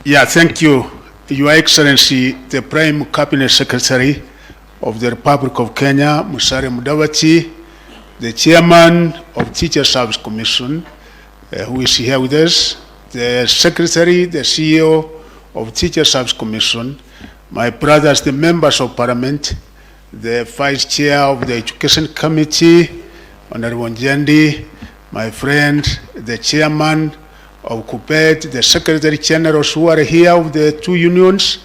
Yeah, thank you, Your Excellency, the Prime Cabinet Secretary of the Republic of Kenya, Musalia Mudavadi, the Chairman of Teacher Service Commission, who is here with us, the Secretary, the CEO of Teacher Service Commission, my brothers, the members of Parliament, the Vice Chair of the Education Committee, Honorable Njendi, my friend, the Chairman of KUPPET, the Secretary Generals who are here of the two unions,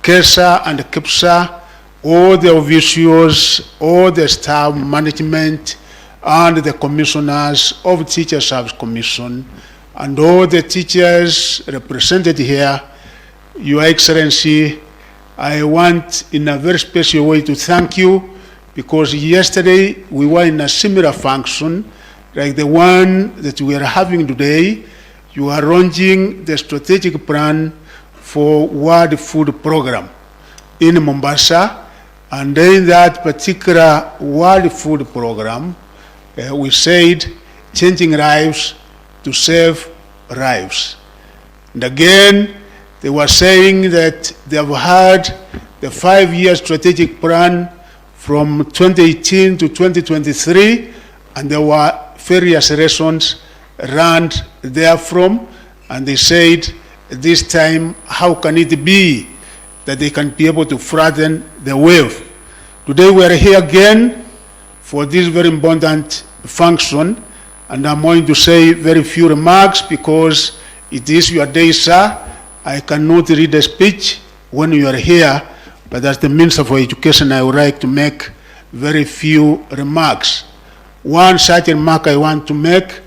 KESA and KEPSA, all the officials, all the staff, management, and the commissioners of Teacher Service Commission, and all the teachers represented here. Your Excellency, I want in a very special way to thank you, because yesterday we were in a similar function like the one that we are having today. You are launching the strategic plan for World Food Program in Mombasa, and in that particular World Food Program, we said changing lives to save lives. And again, they were saying that they have had the 5-year strategic plan from 2018 to 2023, and there were various lessons learned therefrom, and they said this time, how can it be that they can be able to flatten the wave? Today we are here again for this very important function, and I'm going to say very few remarks because it is your day, sir. I cannot read a speech when you are here, but as the Minister for Education, I would like to make very few remarks. One such remark I want to make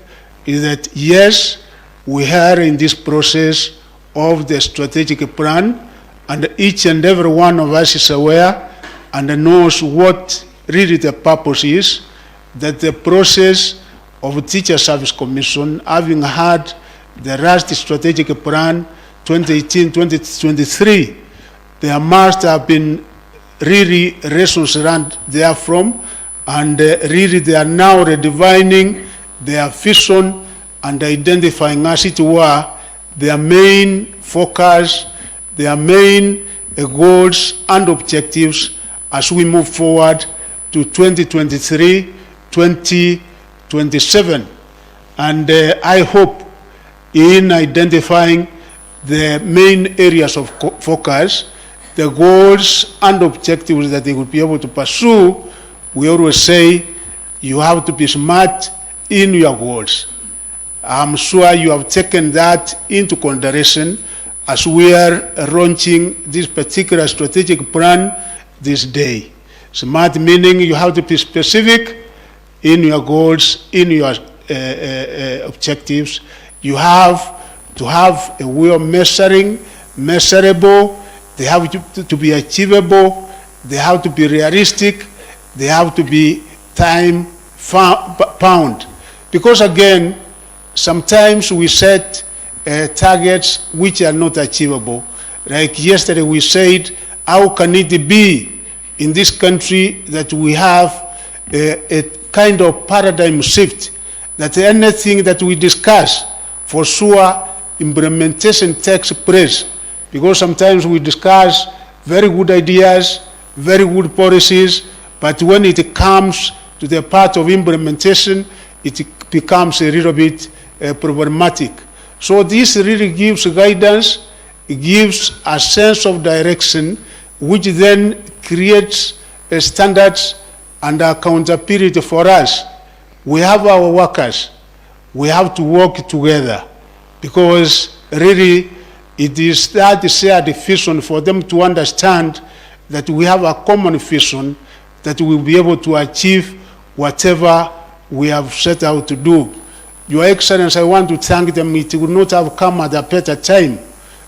is that, yes, we are in this process of the strategic plan, and each and every one of us is aware and knows what really the purpose is, that the process of Teacher Service Commission, having had the last strategic plan 2018-2023, there must have been really lessons learned therefrom, and really they are now redefining their vision and identifying, as it were, their main focus, their main goals and objectives as we move forward to 2023-2027. And I hope in identifying the main areas of focus, the goals and objectives that they will be able to pursue, we always say you have to be smart in your goals. I'm sure you have taken that into consideration as we are launching this particular strategic plan this day. Smart meaning you have to be specific in your goals, in your objectives. You have to have a way of measuring, measurable, they have to be achievable, they have to be realistic, they have to be time bound. Because again, sometimes we set targets which are not achievable. Like yesterday we said, how can it be in this country that we have a kind of paradigm shift, that anything that we discuss, for sure implementation takes place, because sometimes we discuss very good ideas, very good policies, but when it comes to the part of implementation, it becomes a little bit problematic. So this really gives guidance, it gives a sense of direction, which then creates standards and accountability for us. We have our workers, we have to work together, because really it is that shared vision for them to understand that we have a common vision that we will be able to achieve whatever we have set out to do. Your Excellency, I want to thank them. It would not have come at a better time,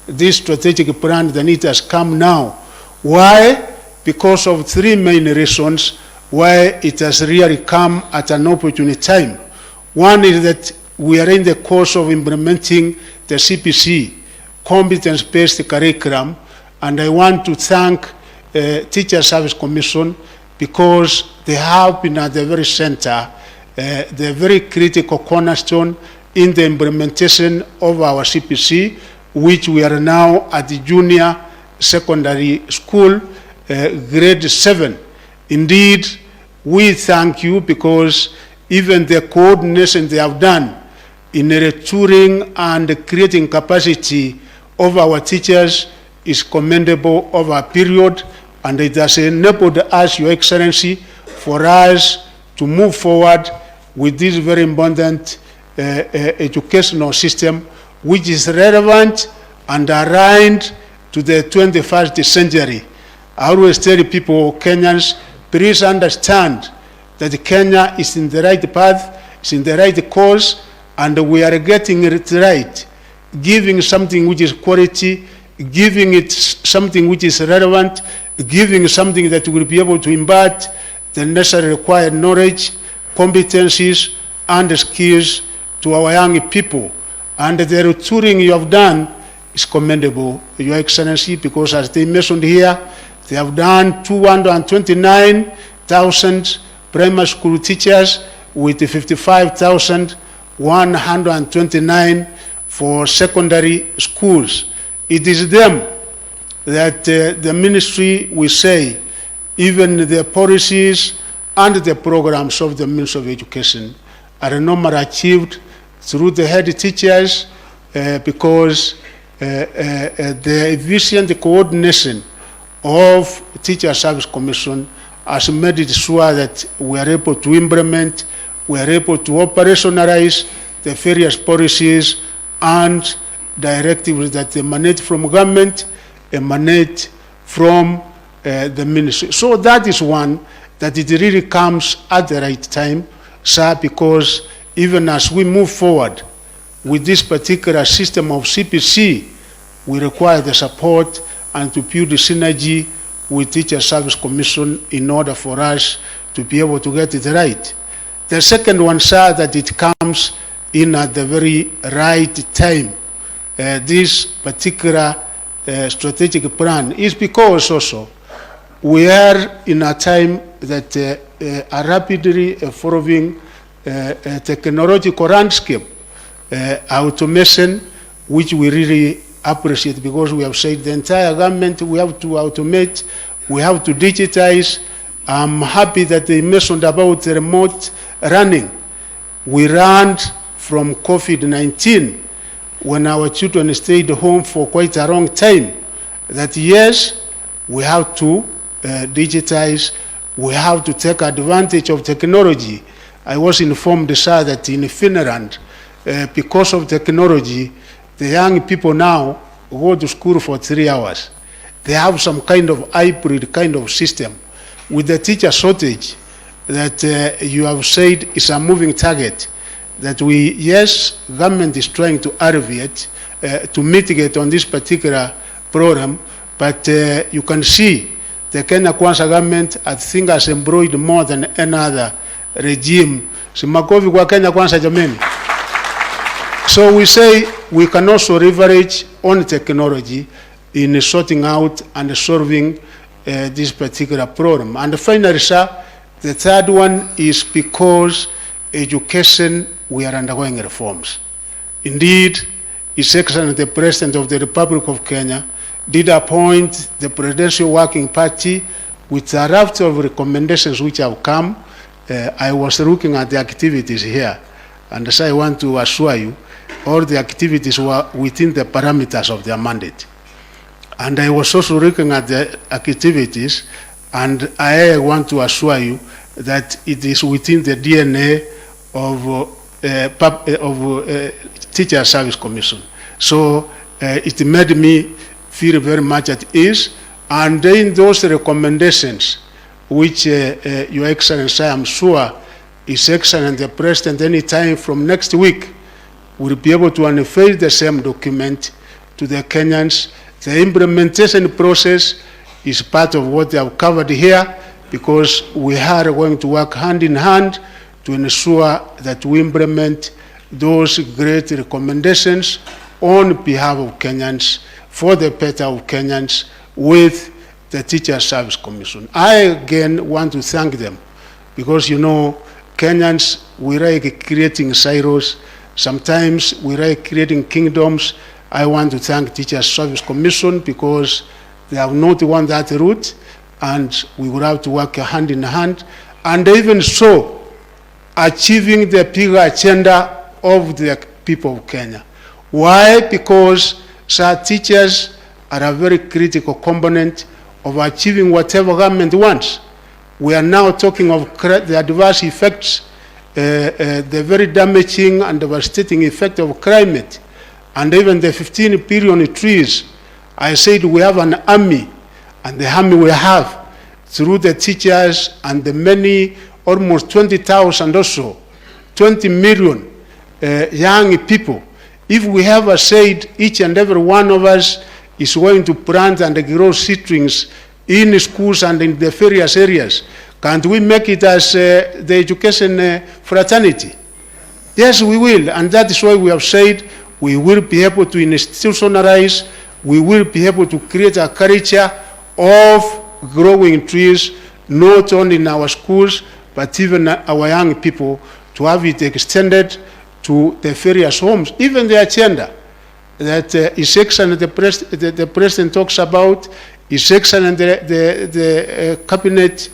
this strategic plan, than it has come now. Why? Because of three main reasons why it has really come at an opportune time. One is that we are in the course of implementing the CPC, competence-based curriculum, and I want to thank Teacher Service Commission, because they have been at the very center, the very critical cornerstone in the implementation of our CPC, which we are now at the junior secondary school, grade 7. Indeed, we thank you because even the coordination they have done in retooling and creating capacity of our teachers is commendable over a period, and it has enabled us, Your Excellency, for us to move forward with this very abundant educational system, which is relevant and aligned to the 21st century. I always tell people, Kenyans, please understand that Kenya is in the right path, is in the right course, and we are getting it right, giving something which is quality, giving it something which is relevant, giving something that will be able to impart the necessary required knowledge, competencies, and skills to our young people. And the retooling you have done is commendable, Your Excellency, because as they mentioned here, they have done 229,000 primary school teachers with 55,129 for secondary schools. It is them that the ministry will say, even the policies and the programs of the Ministry of Education are normally achieved through the head teachers because the efficient coordination of Teacher Service Commission has made it sure that we are able to implement, we are able to operationalize the various policies and directives that emanate from government, emanate from the ministry. So that is one that it really comes at the right time, sir, because even as we move forward with this particular system of CPC, we require the support and to build the synergy with Teacher Service Commission in order for us to be able to get it right. The second one, sir, that it comes in at the very right time. This particular strategic plan is because also we are in a time that a rapidly evolving technological landscape, automation, which we really appreciate because we have said the entire government, we have to automate, we have to digitize. I'm happy that they mentioned about the remote learning. We learned from COVID-19 when our children stayed home for quite a long time that yes, we have to digitize, we have to take advantage of technology. I was informed, sir, that in Finland, because of technology, the young people now go to school for 3 hours. They have some kind of hybrid kind of system. With the teacher shortage that you have said is a moving target, that we, yes, government is trying to alleviate, to mitigate on this particular program, but you can see the Kenya Kwanza government, I think, has embroidered more than any other regime. Si makofi kwa Kenya Kwanza jameni. So we say we can also leverage on technology in sorting out and solving this particular problem. And finally, sir, the third one is because education, we are undergoing reforms. Indeed, His Excellency the President of the Republic of Kenya did appoint the Presidential Working Party with a raft of recommendations which have come. I was looking at the activities here, and so I want to assure you, all the activities were within the parameters of their mandate. And I was also looking at the activities, and I want to assure you that it is within the DNA of Teacher Service Commission. So it made me feel very much at ease. And in those recommendations, which Your Excellency, I am sure, His Excellency the President, any time from next week, will be able to unveil the same document to the Kenyans. The implementation process is part of what they have covered here, because we are going to work hand in hand to ensure that we implement those great recommendations on behalf of Kenyans, for the better of Kenyans, with the Teacher Service Commission. I again want to thank them, because you know, Kenyans, we like creating silos. Sometimes we like creating kingdoms. I want to thank Teachers Service Commission because they have not won that route, and we will have to work hand in hand, and even so, achieving the bigger agenda of the people of Kenya. Why? Because teachers are a very critical component of achieving whatever government wants. We are now talking of the adverse effects, the very damaging and devastating effect of climate, and even the 15 billion trees. I said we have an army, and the army we have through the teachers and the many, almost 20,000 or so, 20 million young people. If we have said each and every one of us is going to plant and grow seedlings in schools and in the various areas, can't we make it as the education fraternity? Yes, we will, and that is why we have said we will be able to institutionalize, we will be able to create a culture of growing trees, not only in our schools, but even our young people, to have it extended to the various homes. Even the agenda that His Excellency the President talks about, His Excellency the Cabinet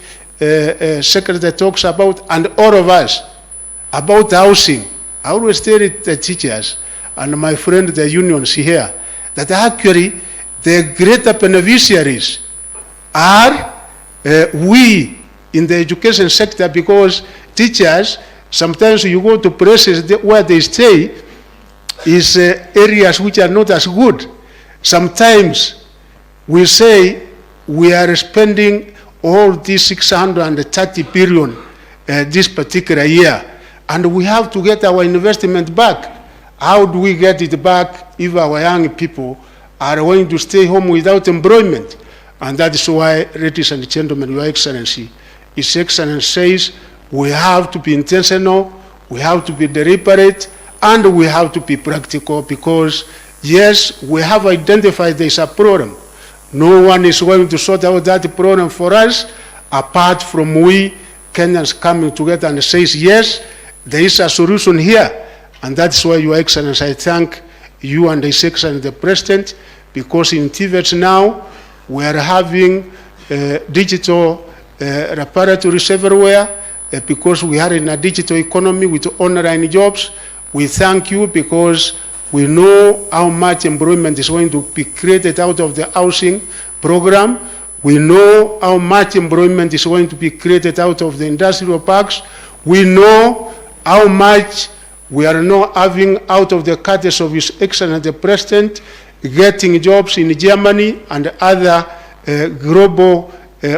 Secretary talks about, and all of us, about housing. I always tell it the teachers and my friend the unions here, that actually the greater beneficiaries are we in the education sector, because teachers, sometimes you go to places where they stay is areas which are not as good. Sometimes we say we are spending all these 630 billion this particular year, and we have to get our investment back. How do we get it back if our young people are going to stay home without employment? And that is why, ladies and gentlemen, Your Excellency, His Excellency says we have to be intentional, we have to be deliberate, and we have to be practical, because, yes, we have identified there is a problem. No one is going to sort out that problem for us, apart from we Kenyans coming together and says, yes, there is a solution here. And that's why, Your Excellency, I thank you and His Excellency the President, because in TVET now, we are having digital repertories everywhere, because we are in a digital economy with online jobs. We thank you because we know how much employment is going to be created out of the housing program. We know how much employment is going to be created out of the industrial parks. We know how much we are now having out of the cadres of His Excellency the President, getting jobs in Germany and other global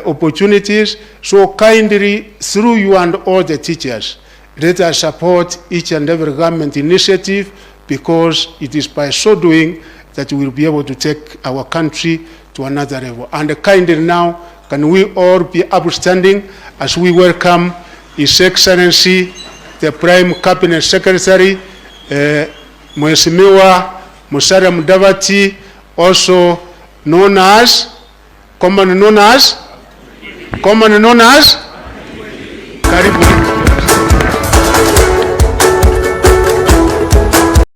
opportunities. So kindly, through you and all the teachers, let us support each and every government initiative, because it is by so doing that we will be able to take our country to another level. And kindly now, can we all be upstanding as we welcome His Excellency the Prime Cabinet Secretary, Mheshimiwa Musalia Mudavadi, also known as, commonly known as, Karibu.